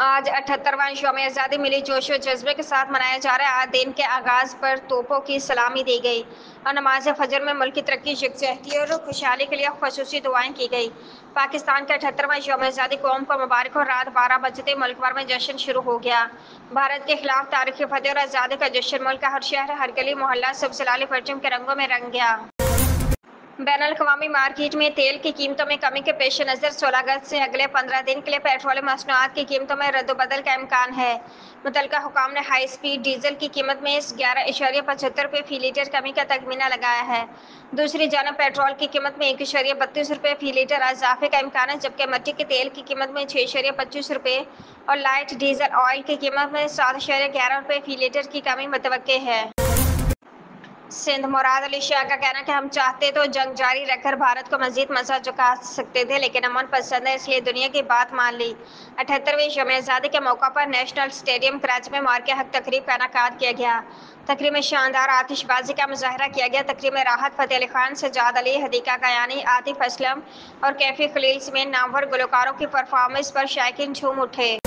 आज 78वां यौम आज़ादी मिली जोश व जज्बे के साथ मनाया जा रहा है। आज दिन के आगाज़ पर तोपों की सलामी दी गई और नमाज फजर में मुल्क की तरक्की, यकजहती और खुशहाली के लिए खसूसी दुआएं की गई। पाकिस्तान के 78वां यौम आज़ादी कौम को मुबारक हो। रात 12 बजते मुल्क भर में जश्न शुरू हो गया। भारत के खिलाफ तारीखी फतेह और आज़ादी का जश्न मुल्क का हर शहर, हर गली मोहल्ला सब सलाली परचम के रंगों में रंग गया। बैनुल-अक़वामी मार्केट में तेल की कीमतों में कमी के पेश नज़र 16 अगस्त से अगले 15 दिन के लिए पेट्रोलियम मसनूआत की कीमतों में रद्दोबदल का इम्कान है। मुतल्लिका हुकाम ने हाई स्पीड डीजल की कीमत में 11.75 रुपये फी लीटर कमी का तखमीना लगाया है। दूसरी जानब पेट्रोल की कीमत में 1.32 रुपये फी लीटर इजाफे का इम्कान है, जबकि मिट्टी के तेल की कीमत में 6.25 रुपये और लाइट डीजल ऑयल की कीमत में 7.11 रुपये फी लीटर की कमी मुतवक्के है। सिंध मुराद अली शाह का कहना है कि हम चाहते तो जंग जारी रखकर भारत को मजीद मजा चुका सकते थे, लेकिन अमन पसंद है इसलिए दुनिया की बात मान ली। 78वें यौम आज़ादी के मौका पर नेशनल स्टेडियम कराची में मार्के हक तकरीब का इनेकाद किया गया। तकरीब में शानदार आतिशबाजी का मुजाहरा किया गया। तकरीब में राहत फ़तेह अली खान, सज्जाद अली, हदीका कयानी, आतिफ असलम और कैफी खलील समेत नामवर गुलकारों की परफॉर्मेंस पर शायकीन झूम उठे।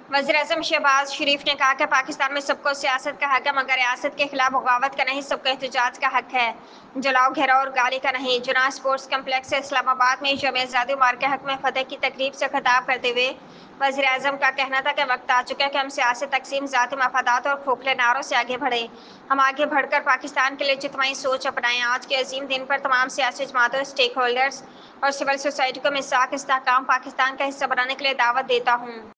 वज़ीर-ए-आज़म शहबाज शरीफ ने कहा कि पाकिस्तान में सबको सियासत का हक है, मगर रियासत के खिलाफ बगावत का नहीं, सबको एहतजाज का हक है, जलाओ घेराव और गाली का नहीं। जुनाह स्पोर्ट्स कम्प्लेक्स इस्लामाबाद में यौम आज़ादी मार्के हक में फतेह की तकरीब से खिताब करते हुए वज़ीर-ए-आज़म का कहना था कि वक्त आ चुका है कि हम सियासी तकसीम, ज़ाती मफादात और खोखले नारों से आगे बढ़े। हम आगे बढ़कर पाकिस्तान के लिए इज्तिमाई सोच अपनाएं। आज के अजीम दिन पर तमाम सियासी जमातों, स्टेक होल्डर्स और सिविल सोसाइटी को मिसाक इस्तेहकाम पाकिस्तान का हिस्सा बनाने के लिए दावत देता हूँ।